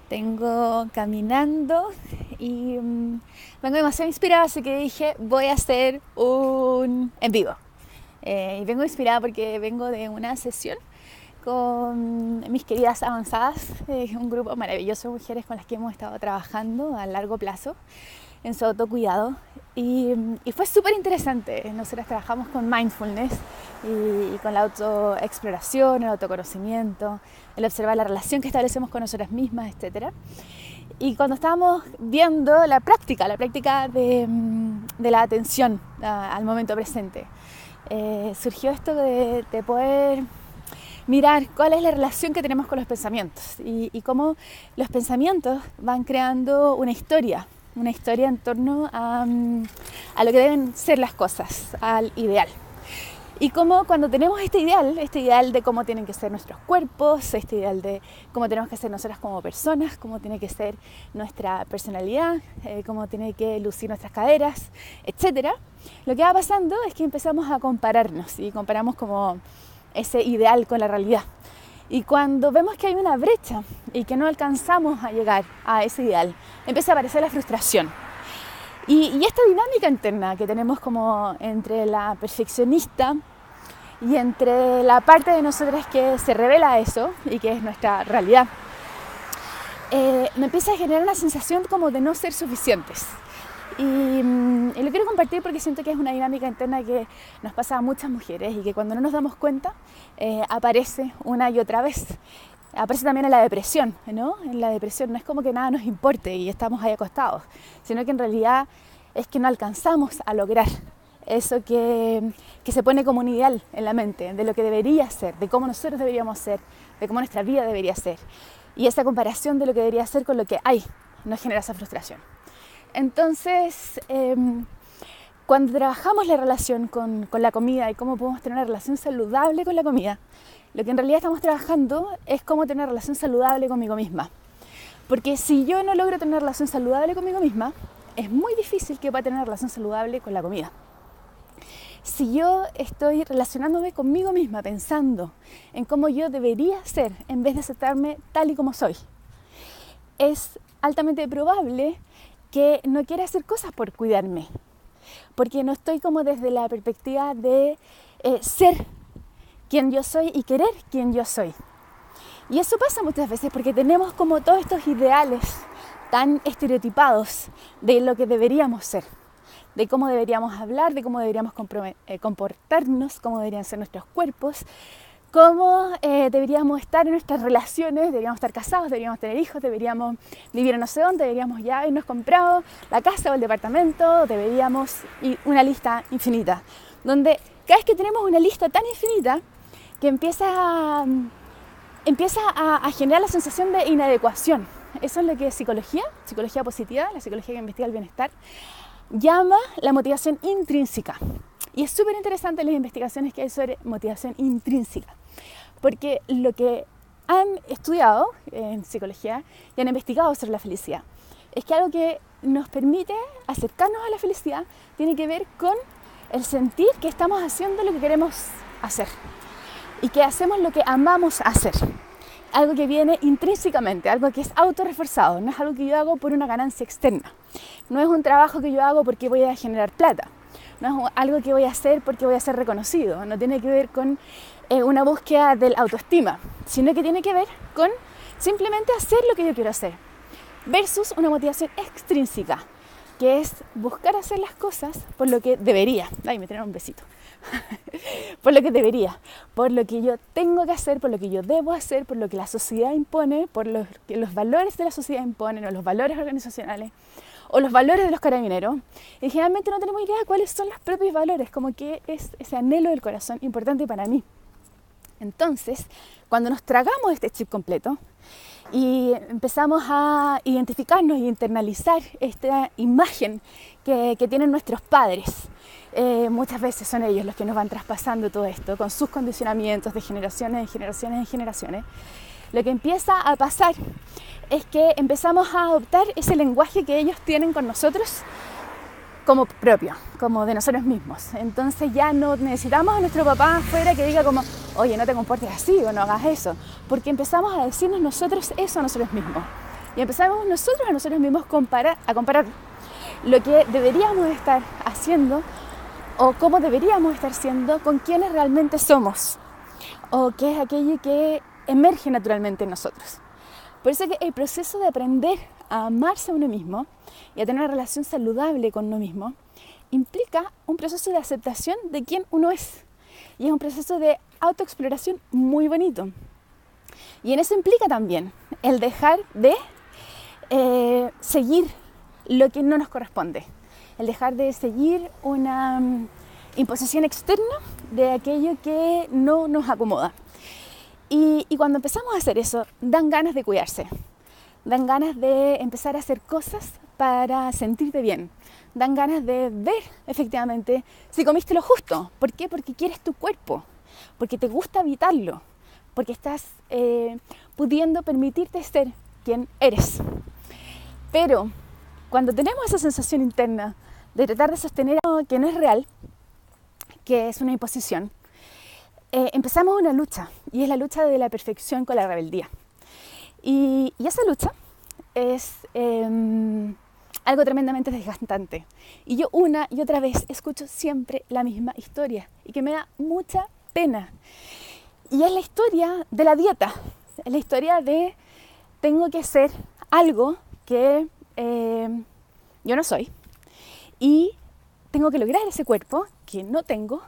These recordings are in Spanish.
Vengo caminando y vengo demasiado inspirada, así que dije voy a hacer un en vivo. Y vengo inspirada porque vengo de una sesión con mis queridas avanzadas, un grupo maravilloso de mujeres con las que hemos estado trabajando a largo plazo en su autocuidado y fue súper interesante. Nosotras trabajamos con mindfulness y con la autoexploración, el autoconocimiento, el observar la relación que establecemos con nosotras mismas, etc. Y cuando estábamos viendo la práctica de la atención al momento presente, surgió esto de poder mirar cuál es la relación que tenemos con los pensamientos y cómo los pensamientos van creando una historia en torno a lo que deben ser las cosas, al ideal. Y cómo cuando tenemos este ideal de cómo tienen que ser nuestros cuerpos, este ideal de cómo tenemos que ser nosotras como personas, cómo tiene que ser nuestra personalidad, cómo tiene que lucir nuestras caderas, etc., lo que va pasando es que empezamos a compararnos y comparamos como ese ideal con la realidad. Y cuando vemos que hay una brecha y que no alcanzamos a llegar a ese ideal, empieza a aparecer la frustración. Y esta dinámica interna que tenemos como entre la perfeccionista y entre la parte de nosotras que se revela a eso y que es nuestra realidad, me empieza a generar una sensación como de no ser suficientes. Y lo quiero compartir porque siento que es una dinámica interna que nos pasa a muchas mujeres y que cuando no nos damos cuenta aparece una y otra vez. Aparece también en la depresión, ¿no? En la depresión no es como que nada nos importe y estamos ahí acostados, sino que en realidad es que no alcanzamos a lograr eso que se pone como un ideal en la mente, de lo que debería ser, de cómo nosotros deberíamos ser, de cómo nuestra vida debería ser. Y esa comparación de lo que debería ser con lo que hay nos genera esa frustración. Entonces, cuando trabajamos la relación con la comida y cómo podemos tener una relación saludable con la comida, lo que en realidad estamos trabajando es cómo tener una relación saludable conmigo misma. Porque si yo no logro tener una relación saludable conmigo misma, es muy difícil que pueda tener una relación saludable con la comida. Si yo estoy relacionándome conmigo misma pensando en cómo yo debería ser en vez de aceptarme tal y como soy, es altamente probable que no quiera hacer cosas por cuidarme, porque no estoy como desde la perspectiva de ser quien yo soy y querer quien yo soy. Y eso pasa muchas veces porque tenemos como todos estos ideales tan estereotipados de lo que deberíamos ser, de cómo deberíamos hablar, de cómo deberíamos comportarnos, cómo deberían ser nuestros cuerpos, cómo deberíamos estar en nuestras relaciones, deberíamos estar casados, deberíamos tener hijos, deberíamos vivir en no sé dónde, deberíamos ya habernos comprado la casa o el departamento, deberíamos ir una lista infinita, donde cada vez que tenemos una lista tan infinita que empieza a generar la sensación de inadecuación. Eso es lo que psicología positiva, la psicología que investiga el bienestar, llama la motivación intrínseca. Y es súper interesante las investigaciones que hay sobre motivación intrínseca, porque lo que han estudiado en psicología y han investigado sobre la felicidad es que algo que nos permite acercarnos a la felicidad tiene que ver con el sentir que estamos haciendo lo que queremos hacer y que hacemos lo que amamos hacer. Algo que viene intrínsecamente, algo que es autorreforzado, no es algo que yo hago por una ganancia externa, no es un trabajo que yo hago porque voy a generar plata, no es algo que voy a hacer porque voy a ser reconocido, no tiene que ver con una búsqueda del autoestima, sino que tiene que ver con simplemente hacer lo que yo quiero hacer, versus una motivación extrínseca, que es buscar hacer las cosas por lo que debería. Ay, me tiraron un besito. Por lo que debería, por lo que yo tengo que hacer, por lo que yo debo hacer, por lo que la sociedad impone, por lo que los valores de la sociedad imponen, o los valores organizacionales, o los valores de los carabineros. Y generalmente no tenemos idea de cuáles son los propios valores, como que es ese anhelo del corazón importante para mí. Entonces, cuando nos tragamos este chip completo y empezamos a identificarnos y internalizar esta imagen que tienen nuestros padres, muchas veces son ellos los que nos van traspasando todo esto con sus condicionamientos de generaciones en generaciones en generaciones. Lo que empieza a pasar es que empezamos a adoptar ese lenguaje que ellos tienen con nosotros como propio, como de nosotros mismos. Entonces ya no necesitamos a nuestro papá afuera que diga como, oye, no te comportes así o no hagas eso, porque empezamos a decirnos nosotros eso a nosotros mismos. Y empezamos nosotros a nosotros mismos a comparar lo que deberíamos estar haciendo o cómo deberíamos estar siendo con quienes realmente somos o qué es aquello que emerge naturalmente en nosotros. Por eso que el proceso de aprender a amarse a uno mismo y a tener una relación saludable con uno mismo implica un proceso de aceptación de quién uno es. Y es un proceso de autoexploración muy bonito. Y en eso implica también el dejar de seguir lo que no nos corresponde. El dejar de seguir una imposición externa de aquello que no nos acomoda. Y cuando empezamos a hacer eso, dan ganas de cuidarse. Dan ganas de empezar a hacer cosas para sentirte bien. Dan ganas de ver efectivamente si comiste lo justo. ¿Por qué? Porque quieres tu cuerpo, porque te gusta habitarlo, porque estás pudiendo permitirte ser quien eres. Pero cuando tenemos esa sensación interna de tratar de sostener algo que no es real, que es una imposición, empezamos una lucha, y es la lucha de la perfección con la rebeldía. Y esa lucha es algo tremendamente desgastante. Y yo una y otra vez escucho siempre la misma historia y que me da mucha pena. Y es la historia de la dieta, es la historia de tengo que ser algo que yo no soy y tengo que lograr ese cuerpo que no tengo,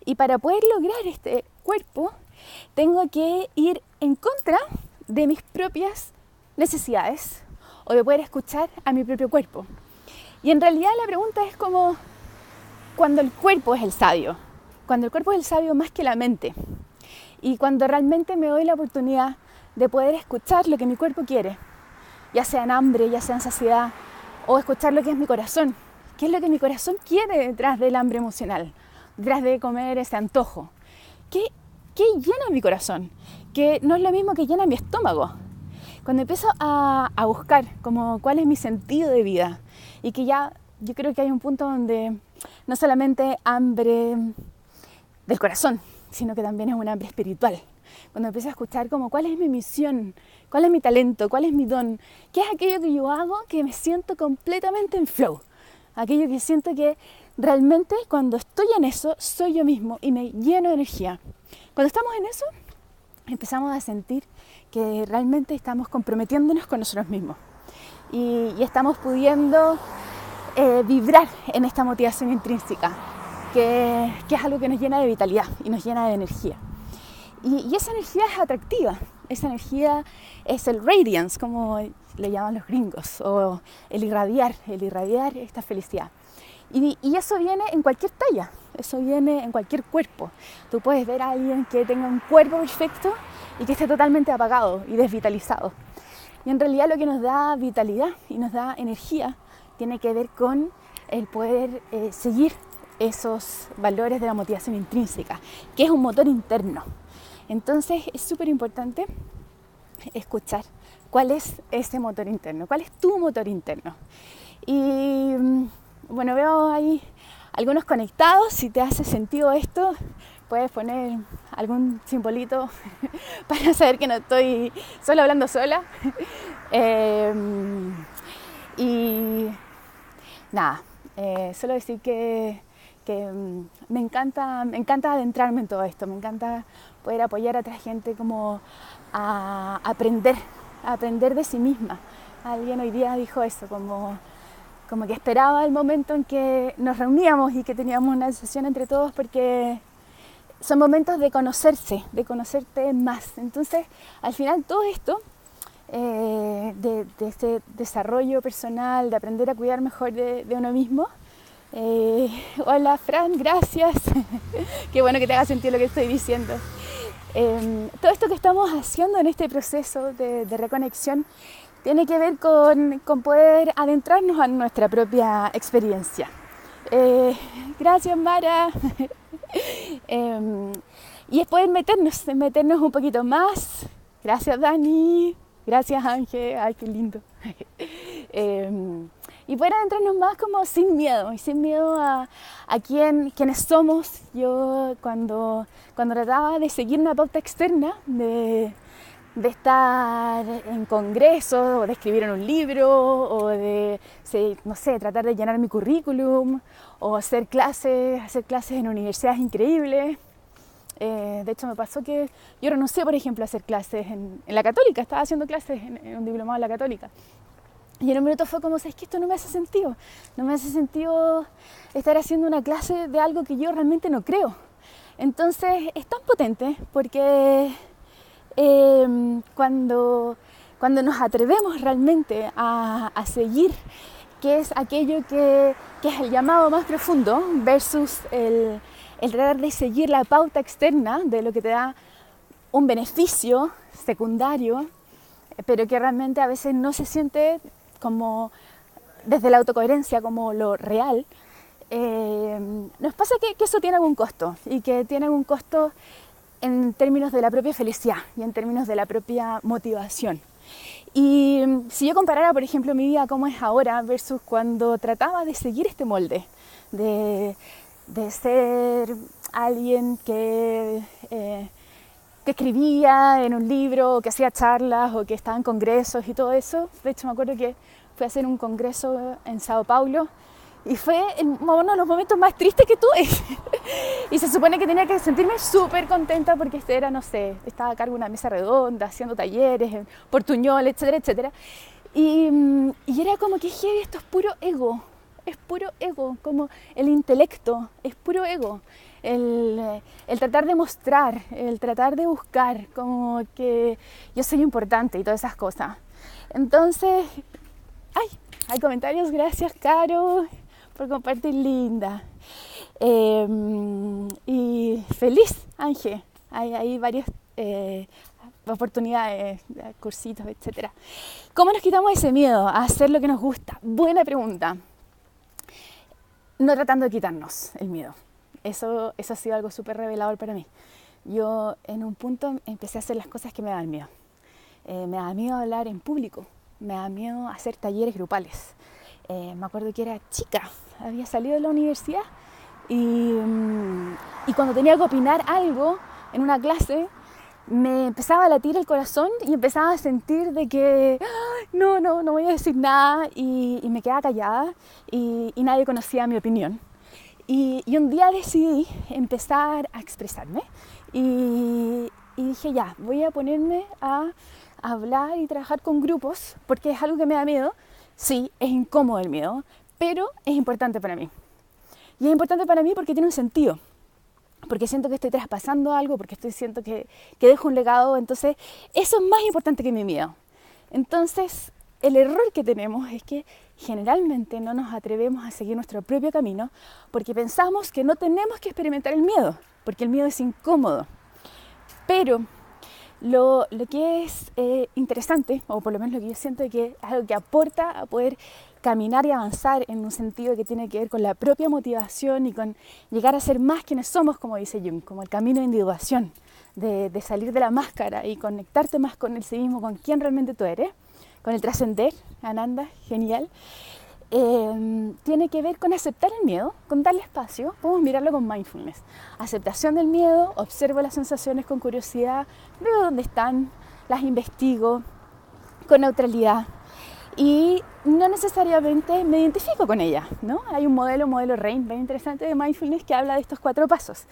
y para poder lograr este cuerpo tengo que ir en contra de mis propias necesidades o de poder escuchar a mi propio cuerpo. Y en realidad la pregunta es como cuando el cuerpo es el sabio, cuando el cuerpo es el sabio más que la mente, y cuando realmente me doy la oportunidad de poder escuchar lo que mi cuerpo quiere, ya sea en hambre, ya sea en saciedad, o escuchar lo que es mi corazón. ¿Qué es lo que mi corazón quiere detrás del hambre emocional? Detrás de comer ese antojo. ¿Qué llena mi corazón? Que no es lo mismo que llena mi estómago. Cuando empiezo a buscar como cuál es mi sentido de vida, y que ya yo creo que hay un punto donde no solamente hambre del corazón, sino que también es un hambre espiritual. Cuando empiezo a escuchar como cuál es mi misión, cuál es mi talento, cuál es mi don, qué es aquello que yo hago que me siento completamente en flow, aquello que siento que realmente cuando estoy en eso soy yo mismo y me lleno de energía. Cuando estamos en eso empezamos a sentir que realmente estamos comprometiéndonos con nosotros mismos y estamos pudiendo vibrar en esta motivación intrínseca que es algo que nos llena de vitalidad y nos llena de energía. Y esa energía es atractiva, esa energía es el radiance, como le llaman los gringos, o el irradiar esta felicidad. Y eso viene en cualquier talla, eso viene en cualquier cuerpo. Tú puedes ver a alguien que tenga un cuerpo perfecto y que esté totalmente apagado y desvitalizado. Y en realidad lo que nos da vitalidad y nos da energía tiene que ver con el poder seguir esos valores de la motivación intrínseca, que es un motor interno. Entonces es súper importante escuchar cuál es ese motor interno, cuál es tu motor interno. Y bueno, veo ahí algunos conectados. Si te hace sentido esto, puedes poner algún simbolito para saber que no estoy solo hablando sola. Y nada, solo decir que me encanta adentrarme en todo esto, me encanta poder apoyar a otra gente como a aprender de sí misma. Alguien hoy día dijo eso, como que esperaba el momento en que nos reuníamos y que teníamos una sesión entre todos, porque son momentos de conocerse, de conocerte más. Entonces, al final todo esto, de este desarrollo personal, de aprender a cuidar mejor de uno mismo. Hola Fran, gracias. Qué bueno que te haga sentido lo que estoy diciendo. Todo esto que estamos haciendo en este proceso de reconexión tiene que ver con poder adentrarnos a nuestra propia experiencia. Gracias Mara. Y es poder meternos un poquito más. Gracias Dani. Gracias Ángel. Ay, qué lindo. Y poder adentrarnos más como sin miedo, y sin miedo a quiénes somos. Yo cuando trataba de seguir una pauta externa, de de estar en congresos, o de escribir en un libro, o de, no sé, tratar de llenar mi currículum, o hacer clases en universidades increíbles. De hecho, me pasó que yo renuncié, por ejemplo, a hacer clases en la Católica. Estaba haciendo clases en un diplomado en la Católica. Y en un minuto fue como, ¿sabes qué? Esto no me hace sentido. No me hace sentido estar haciendo una clase de algo que yo realmente no creo. Entonces, es tan potente porque cuando nos atrevemos realmente a seguir, que es aquello que es el llamado más profundo, versus el tratar de seguir la pauta externa de lo que te da un beneficio secundario, pero que realmente a veces no se siente como desde la autocoherencia como lo real. Nos pasa que eso tiene algún costo, y que tiene algún costo en términos de la propia felicidad y en términos de la propia motivación. Y si yo comparara, por ejemplo, mi vida como es ahora versus cuando trataba de seguir este molde, de ser alguien que escribía en un libro, o que hacía charlas, o que estaba en congresos y todo eso. De hecho, me acuerdo que fui a hacer un congreso en Sao Paulo y fue uno de los momentos más tristes que tuve. Y se supone que tenía que sentirme súper contenta porque era, no sé, estaba a cargo de una mesa redonda, haciendo talleres en Portuñol, etcétera, etcétera. Y era como que heavy, esto es puro ego. Es puro ego, como el intelecto, es puro ego. El tratar de mostrar, el tratar de buscar como que yo soy importante y todas esas cosas. Entonces, hay comentarios, gracias Caro por compartir, linda. Y feliz, Ángel, hay varias oportunidades, cursitos, etc. ¿Cómo nos quitamos ese miedo a hacer lo que nos gusta? Buena pregunta. No tratando de quitarnos el miedo. Eso ha sido algo súper revelador para mí. Yo en un punto empecé a hacer las cosas que me daban miedo. Me daba miedo hablar en público, me daba miedo hacer talleres grupales. Me acuerdo que era chica, había salido de la universidad y cuando tenía que opinar algo en una clase, me empezaba a latir el corazón y empezaba a sentir de que no voy a decir nada, y me quedaba callada y nadie conocía mi opinión. Y un día decidí empezar a expresarme y dije, ya, voy a ponerme a hablar y trabajar con grupos porque es algo que me da miedo. Sí, es incómodo el miedo, pero es importante para mí. Y es importante para mí porque tiene un sentido. Porque siento que estoy traspasando algo, porque siento que dejo un legado. Entonces, eso es más importante que mi miedo. Entonces, el error que tenemos es que generalmente no nos atrevemos a seguir nuestro propio camino porque pensamos que no tenemos que experimentar el miedo, porque el miedo es incómodo. Pero lo que es interesante, o por lo menos lo que yo siento que es algo que aporta a poder caminar y avanzar en un sentido que tiene que ver con la propia motivación y con llegar a ser más quienes somos, como dice Jung, como el camino de individuación, de salir de la máscara y conectarte más con el sí mismo, con quién realmente tú eres, con el trascender, Ananda, genial. Tiene que ver con aceptar el miedo, con darle espacio. Podemos mirarlo con mindfulness. Aceptación del miedo, observo las sensaciones con curiosidad, veo dónde están, las investigo con neutralidad y no necesariamente me identifico con ellas, ¿no? Hay un modelo RAIN, bien interesante de mindfulness, que habla de estos 4 pasos,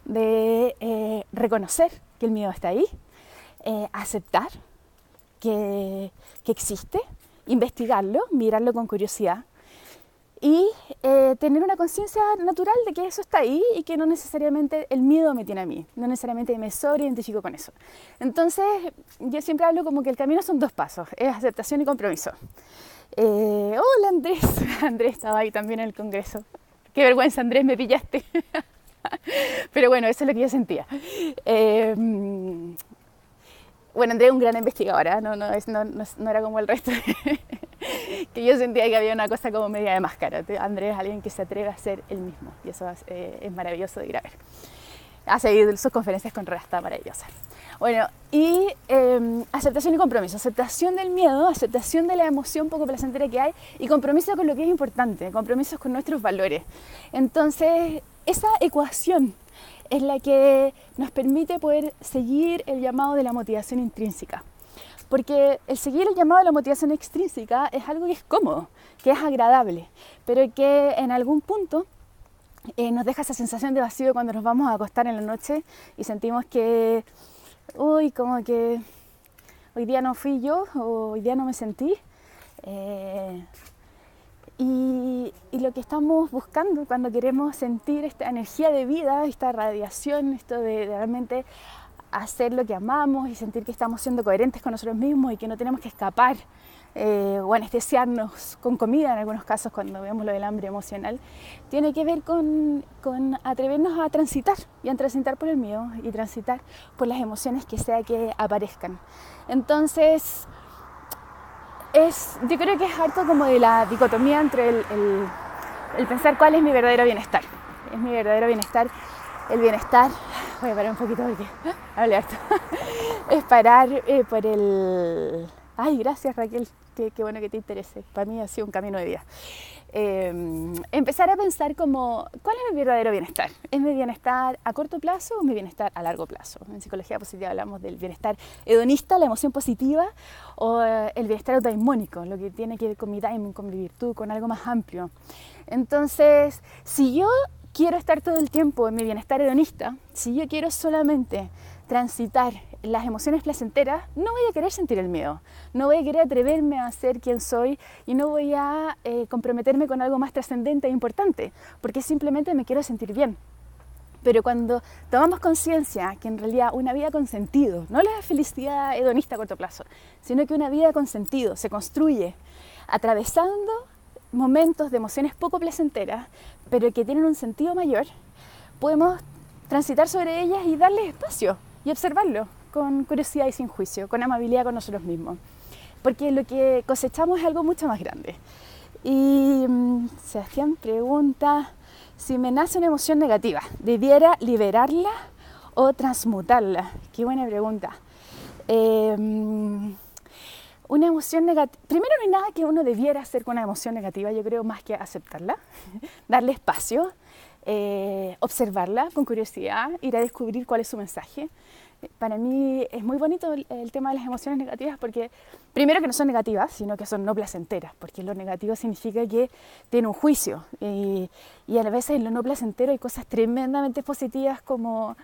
de reconocer que el miedo está ahí, aceptar que existe, investigarlo, mirarlo con curiosidad y tener una conciencia natural de que eso está ahí y que no necesariamente el miedo me tiene a mí, no necesariamente me sobreidentifico con eso. Entonces, yo siempre hablo como que el camino son 2 pasos, es aceptación y compromiso. Hola Andrés, Andrés estaba ahí también en el congreso. Qué vergüenza, Andrés, me pillaste. Pero bueno, eso es lo que yo sentía. Bueno, Andrés es un gran investigador, ¿eh? No era como el resto, que yo sentía que había una cosa como media de máscara. Andrés es alguien que se atreve a ser él mismo, y eso es maravilloso de ir a ver. A seguir sus conferencias con Rasta, está maravillosa. Bueno, y aceptación y compromiso, aceptación del miedo, aceptación de la emoción poco placentera que hay, y compromiso con lo que es importante, compromisos con nuestros valores. Entonces, esa ecuación es la que nos permite poder seguir el llamado de la motivación intrínseca. Porque el seguir el llamado de la motivación extrínseca es algo que es cómodo, que es agradable, pero que en algún punto nos deja esa sensación de vacío cuando nos vamos a acostar en la noche y sentimos que, uy, como que hoy día no fui yo o hoy día no me sentí. Y lo que estamos buscando cuando queremos sentir esta energía de vida, esta radiación, esto de realmente hacer lo que amamos y sentir que estamos siendo coherentes con nosotros mismos y que no tenemos que escapar o anestesiarnos con comida en algunos casos cuando vemos lo del hambre emocional, tiene que ver con atrevernos a transitar y a transitar por el miedo y transitar por las emociones que sea que aparezcan. Entonces, yo creo que es harto como de la dicotomía entre el pensar cuál es mi verdadero bienestar. Es mi verdadero bienestar, el bienestar, voy a parar un poquito porque hablé harto, es parar por el... Ay, gracias Raquel, qué bueno que te interese, para mí ha sido un camino de vida. Empezar a pensar como, ¿cuál es mi verdadero bienestar? ¿Es mi bienestar a corto plazo o mi bienestar a largo plazo? En psicología positiva hablamos del bienestar hedonista, la emoción positiva, o el bienestar eudaimónico, lo que tiene que ver con mi daimon, con mi virtud, con algo más amplio. Entonces, si yo quiero estar todo el tiempo en mi bienestar hedonista, si yo quiero solamente transitar las emociones placenteras, no voy a querer sentir el miedo, no voy a querer atreverme a ser quien soy y no voy a comprometerme con algo más trascendente e importante, porque simplemente me quiero sentir bien. Pero cuando tomamos conciencia que en realidad una vida con sentido, no la felicidad hedonista a corto plazo, sino que una vida con sentido se construye atravesando momentos de emociones poco placenteras, pero que tienen un sentido mayor, podemos transitar sobre ellas y darles espacio y observarlo con curiosidad y sin juicio, con amabilidad con nosotros mismos. Porque lo que cosechamos es algo mucho más grande. Y Sebastián pregunta, si me nace una emoción negativa, ¿debiera liberarla o transmutarla? Qué buena pregunta. Una emoción negativa, primero no hay nada que uno debiera hacer con una emoción negativa, yo creo, más que aceptarla, darle espacio, observarla con curiosidad, ir a descubrir cuál es su mensaje. Para mí es muy bonito el tema de las emociones negativas porque primero que no son negativas, sino que son no placenteras, porque lo negativo significa que tiene un juicio y a veces en lo no placentero hay cosas tremendamente positivas como,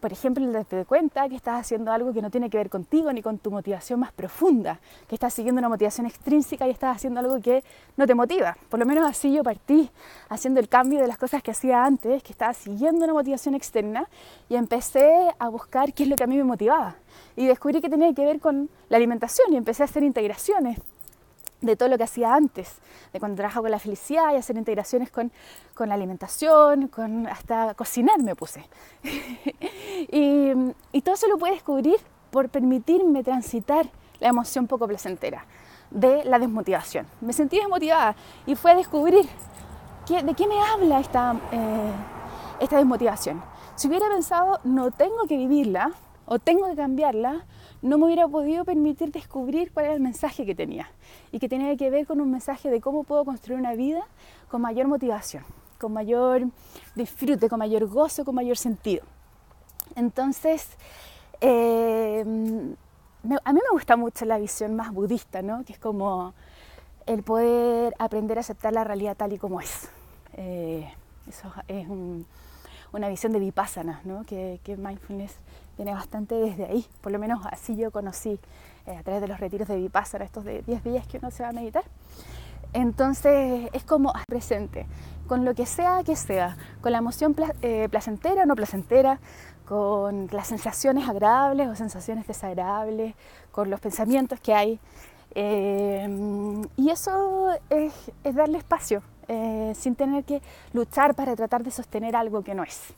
por ejemplo, el darte cuenta que estás haciendo algo que no tiene que ver contigo ni con tu motivación más profunda, que estás siguiendo una motivación extrínseca y estás haciendo algo que no te motiva. Por lo menos así yo partí haciendo el cambio de las cosas que hacía antes, que estaba siguiendo una motivación externa y empecé a buscar qué es lo que a mí me motivaba. Y descubrí que tenía que ver con la alimentación y empecé a hacer integraciones de todo lo que hacía antes, de cuando trabajaba con la felicidad y hacer integraciones con la alimentación, hasta cocinar me puse. y todo eso lo pude descubrir por permitirme transitar la emoción poco placentera de la desmotivación. Me sentí desmotivada y fue a descubrir de qué me habla esta desmotivación. Si hubiera pensado, no tengo que vivirla o tengo que cambiarla, no me hubiera podido permitir descubrir cuál era el mensaje que tenía y que tenía que ver con un mensaje de cómo puedo construir una vida con mayor motivación, con mayor disfrute, con mayor gozo, con mayor sentido. Entonces, a mí me gusta mucho la visión más budista, ¿no? Que es como el poder aprender a aceptar la realidad tal y como es. Eso es una visión de Vipassana, ¿no? que mindfulness viene bastante desde ahí, por lo menos así yo conocí a través de los retiros de Vipassana, estos de 10 días que uno se va a meditar. Entonces es como presente, con lo que sea, con la emoción placentera o no placentera, con las sensaciones agradables o sensaciones desagradables, con los pensamientos que hay. Y eso es darle espacio, sin tener que luchar para tratar de sostener algo que no es.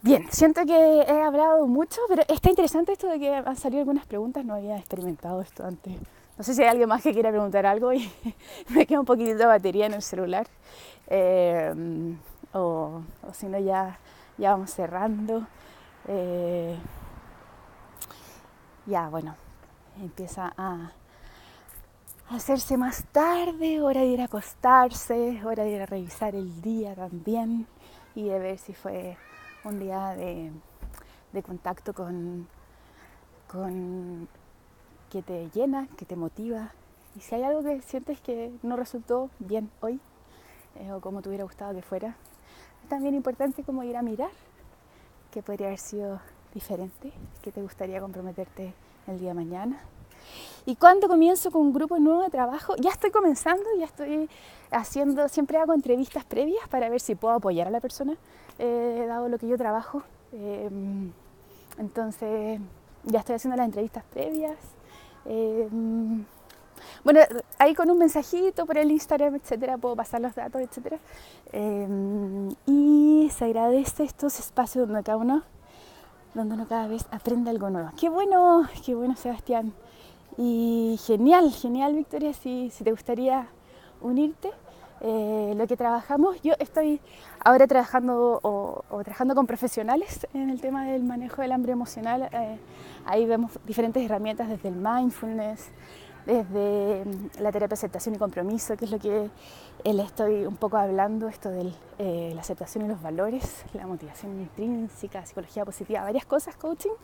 Bien, siento que he hablado mucho, pero está interesante esto de que han salido algunas preguntas, no había experimentado esto antes. No sé si hay alguien más que quiera preguntar algo y me queda un poquitito de batería en el celular. O si no, ya vamos cerrando. Ya, bueno, empieza a hacerse más tarde, hora de ir a acostarse, hora de ir a revisar el día también y de ver si fue un día de contacto con que te llena, que te motiva. Y si hay algo que sientes que no resultó bien hoy, o como te hubiera gustado que fuera, es también importante como ir a mirar qué podría haber sido diferente, qué te gustaría comprometerte el día de mañana. Y cuando comienzo con un grupo nuevo de trabajo, ya estoy comenzando, ya estoy haciendo, siempre hago entrevistas previas para ver si puedo apoyar a la persona, dado lo que yo trabajo. Entonces, ya estoy haciendo las entrevistas previas. Bueno, ahí con un mensajito por el Instagram, etcétera, puedo pasar los datos, etcétera. Y se agradece estos espacios donde uno cada vez aprende algo nuevo. Qué bueno, Sebastián. Y genial, Victoria, si te gustaría unirte. Lo que trabajamos, yo estoy ahora trabajando trabajando con profesionales en el tema del manejo del hambre emocional. Ahí vemos diferentes herramientas desde el mindfulness, desde la terapia de aceptación y compromiso, que es lo que le estoy un poco hablando, esto de la aceptación y los valores, la motivación intrínseca, psicología positiva, varias cosas, coaching.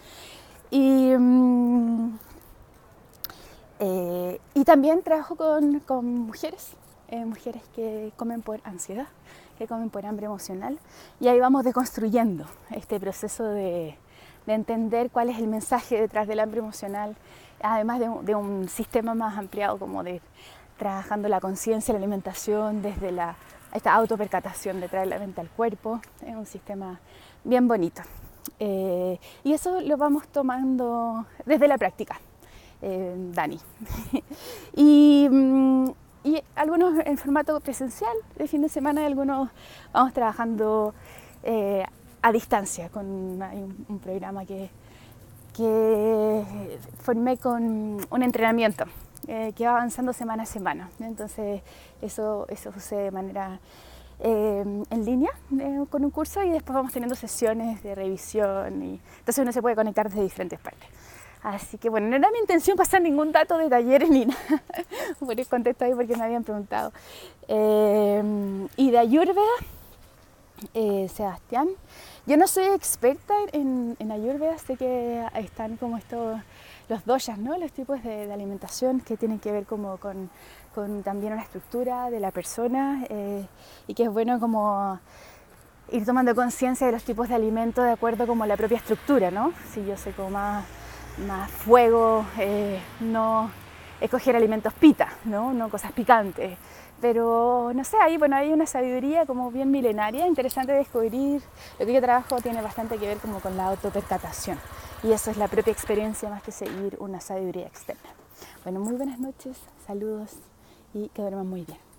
Y también trabajo con mujeres que comen por ansiedad, que comen por hambre emocional, y ahí vamos deconstruyendo este proceso de entender cuál es el mensaje detrás del hambre emocional, además de un sistema más ampliado como de trabajando la conciencia, la alimentación, desde esta autopercatación de traer la mente al cuerpo. Es un sistema bien bonito. Y eso lo vamos tomando desde la práctica, Dani. y algunos en formato presencial, de fin de semana, y algunos vamos trabajando a distancia. Hay un programa que formé con un entrenamiento que va avanzando semana a semana. Entonces eso sucede de manera en línea con un curso, y después vamos teniendo sesiones de revisión, y entonces uno se puede conectar desde diferentes partes. Así que bueno, no era mi intención pasar ningún dato de talleres ni nada, por el contexto ahí porque me habían preguntado. Y de Ayurveda, Sebastián, yo no soy experta en Ayurveda, sé que están como los doshas, ¿no? Los tipos de alimentación que tienen que ver como con también una estructura de la persona, y que es bueno como ir tomando conciencia de los tipos de alimentos de acuerdo como a la propia estructura, ¿no? Si yo soy como más fuego, no escoger alimentos pita, no cosas picantes. Pero no sé, ahí hay una sabiduría como bien milenaria, interesante de descubrir. Lo que yo trabajo tiene bastante que ver como con la autopercatación, y eso es la propia experiencia más que seguir una sabiduría externa. Bueno, muy buenas noches, saludos y que duerman muy bien.